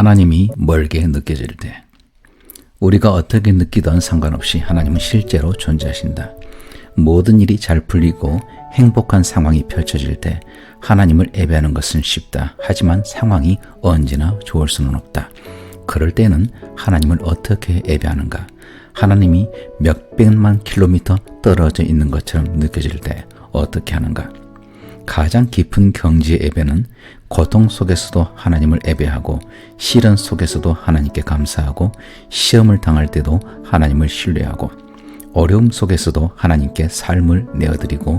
하나님이 멀게 느껴질 때, 우리가 어떻게 느끼든 상관없이 하나님은 실제로 존재하신다. 모든 일이 잘 풀리고 행복한 상황이 펼쳐질 때 하나님을 예배하는 것은 쉽다. 하지만 상황이 언제나 좋을 수는 없다. 그럴 때는 하나님을 어떻게 예배하는가? 하나님이 몇백만 킬로미터 떨어져 있는 것처럼 느껴질 때 어떻게 하는가? 가장 깊은 경지의 예배는 고통 속에서도 하나님을 예배하고 시련 속에서도 하나님께 감사하고 시험을 당할 때도 하나님을 신뢰하고 어려움 속에서도 하나님께 삶을 내어드리고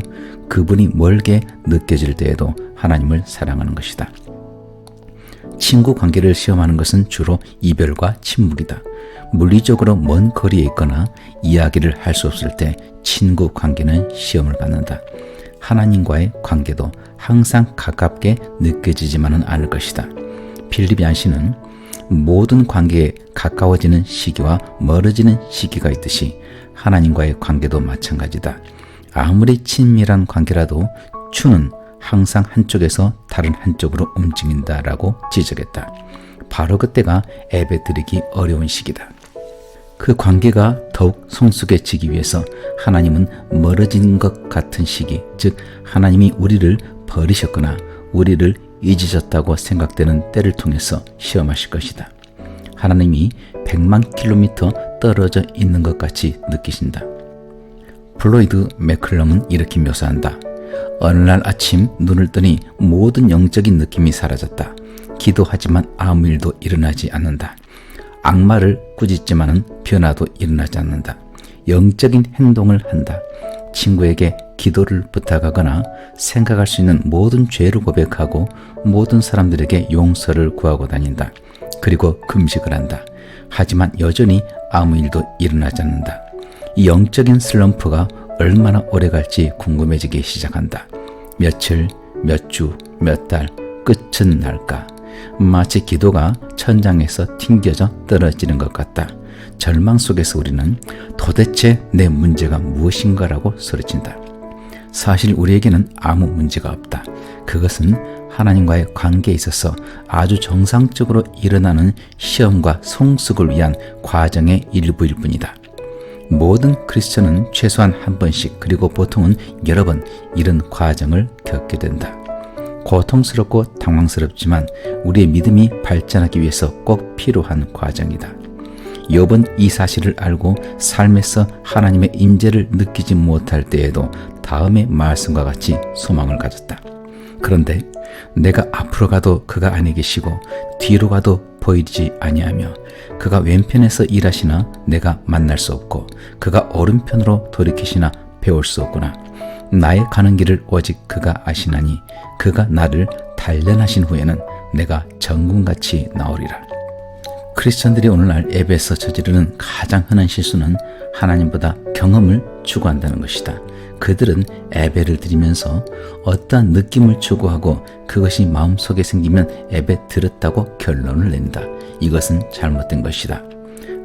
그분이 멀게 느껴질 때에도 하나님을 사랑하는 것이다. 친구 관계를 시험하는 것은 주로 이별과 침묵이다. 물리적으로 먼 거리에 있거나 이야기를 할 수 없을 때 친구 관계는 시험을 받는다. 하나님과의 관계도 항상 가깝게 느껴지지만은 않을 것이다. 필립 얀시는 모든 관계에 가까워지는 시기와 멀어지는 시기가 있듯이 하나님과의 관계도 마찬가지다. 아무리 친밀한 관계라도 추는 항상 한쪽에서 다른 한쪽으로 움직인다라고 지적했다. 바로 그때가 예배드리기 어려운 시기다. 그 관계가 더욱 성숙해지기 위해서 하나님은 멀어진 것 같은 시기, 즉 하나님이 우리를 버리셨거나 우리를 잊으셨다고 생각되는 때를 통해서 시험하실 것이다. 하나님이 100만 킬로미터 떨어져 있는 것 같이 느끼신다. 플로이드 맥클럼은 이렇게 묘사한다. 어느 날 아침 눈을 뜨니 모든 영적인 느낌이 사라졌다. 기도하지만 아무 일도 일어나지 않는다. 악마를 꾸짖지만은 변화도 일어나지 않는다. 영적인 행동을 한다. 친구에게 기도를 부탁하거나 생각할 수 있는 모든 죄를 고백하고 모든 사람들에게 용서를 구하고 다닌다. 그리고 금식을 한다. 하지만 여전히 아무 일도 일어나지 않는다. 이 영적인 슬럼프가 얼마나 오래 갈지 궁금해지기 시작한다. 며칠, 몇 주, 몇 달, 끝은 날까? 마치 기도가 천장에서 튕겨져 떨어지는 것 같다. 절망 속에서 우리는 도대체 내 문제가 무엇인가라고 소리친다. 사실 우리에게는 아무 문제가 없다. 그것은 하나님과의 관계에 있어서 아주 정상적으로 일어나는 시험과 성숙을 위한 과정의 일부일 뿐이다. 모든 크리스천은 최소한 한 번씩 그리고 보통은 여러 번 이런 과정을 겪게 된다. 고통스럽고 당황스럽지만 우리의 믿음이 발전하기 위해서 꼭 필요한 과정이다. 욥은 이 사실을 알고 삶에서 하나님의 임재를 느끼지 못할 때에도 다음의 말씀과 같이 소망을 가졌다. 그런데 내가 앞으로 가도 그가 아니 계시고 뒤로 가도 보이지 아니하며 그가 왼편에서 일하시나 내가 만날 수 없고 그가 오른편으로 돌이키시나 배울 수 없구나. 나의 가는 길을 오직 그가 아시나니 그가 나를 단련하신 후에는 내가 정금같이 나오리라. 크리스천들이 오늘날 예배에서 저지르는 가장 흔한 실수는 하나님보다 경험을 추구한다는 것이다. 그들은 예배를 드리면서 어떠한 느낌을 추구하고 그것이 마음속에 생기면 예배 드렸다고 결론을 낸다. 이것은 잘못된 것이다.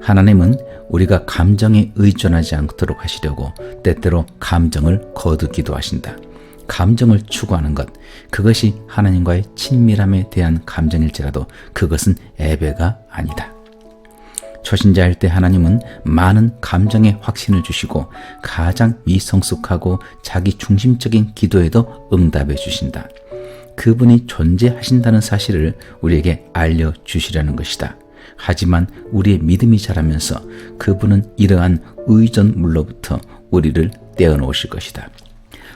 하나님은 우리가 감정에 의존하지 않도록 하시려고 때때로 감정을 거두기도 하신다. 감정을 추구하는 것, 그것이 하나님과의 친밀함에 대한 감정일지라도 그것은 예배가 아니다. 초신자일 때 하나님은 많은 감정의 확신을 주시고 가장 미성숙하고 자기 중심적인 기도에도 응답해 주신다. 그분이 존재하신다는 사실을 우리에게 알려주시려는 것이다. 하지만 우리의 믿음이 자라면서 그분은 이러한 의존물로부터 우리를 떼어놓으실 것이다.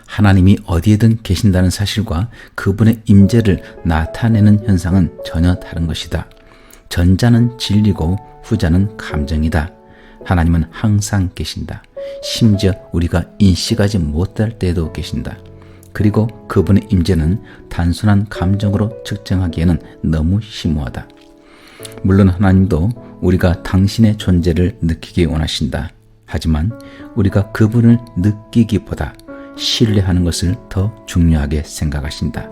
하나님이 어디에든 계신다는 사실과 그분의 임재를 나타내는 현상은 전혀 다른 것이다. 전자는 진리고 후자는 감정이다. 하나님은 항상 계신다. 심지어 우리가 인식하지 못할 때에도 계신다. 그리고 그분의 임재는 단순한 감정으로 측정하기에는 너무 심오하다. 물론 하나님도 우리가 당신의 존재를 느끼기 원하신다. 하지만 우리가 그분을 느끼기보다 신뢰하는 것을 더 중요하게 생각하신다.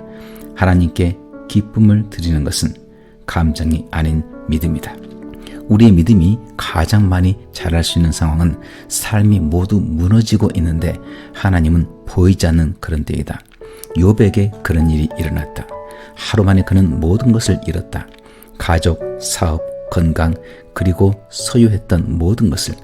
하나님께 기쁨을 드리는 것은 감정이 아닌 믿음이다. 우리의 믿음이 가장 많이 자랄 수 있는 상황은 삶이 모두 무너지고 있는데 하나님은 보이지 않는 그런 때이다. 욥에게 그런 일이 일어났다. 하루 만에 그는 모든 것을 잃었다. 가족, 사업, 건강, 그리고 소유했던 모든 것을,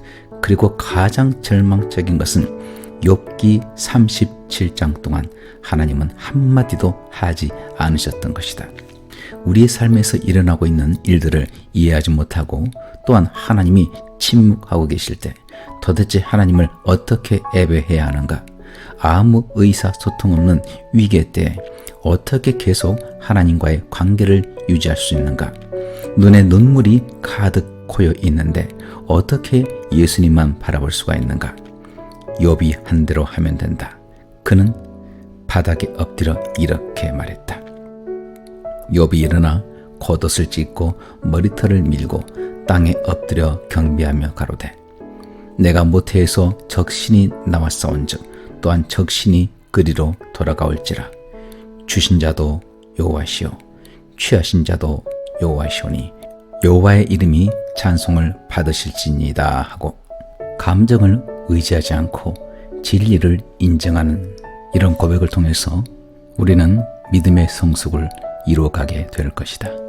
그리고 가장 절망적인 것은 욥기 37장 동안 하나님은 한마디도 하지 않으셨던 것이다. 우리의 삶에서 일어나고 있는 일들을 이해하지 못하고 또한 하나님이 침묵하고 계실 때 도대체 하나님을 어떻게 예배해야 하는가? 아무 의사소통 없는 위기 때 어떻게 계속 하나님과의 관계를 유지할 수 있는가? 눈에 눈물이 가득 고여 있는데 어떻게 예수님만 바라볼 수가 있는가? 욥이 한 대로 하면 된다. 그는 바닥에 엎드려 이렇게 말했다. 욥이 일어나 겉옷을 찢고 머리털을 밀고 땅에 엎드려 경배하며 가로되 내가 모태에서 적신이 나왔사온즉 또한 적신이 그리로 돌아가올지라. 주신 자도 여호와시오 취하신 자도 여호와시오니 여호와의 이름이 찬송을 받으실지니이다 하고 감정을 의지하지 않고 진리를 인정하는 이런 고백을 통해서 우리는 믿음의 성숙을 이루어가게 될 것이다.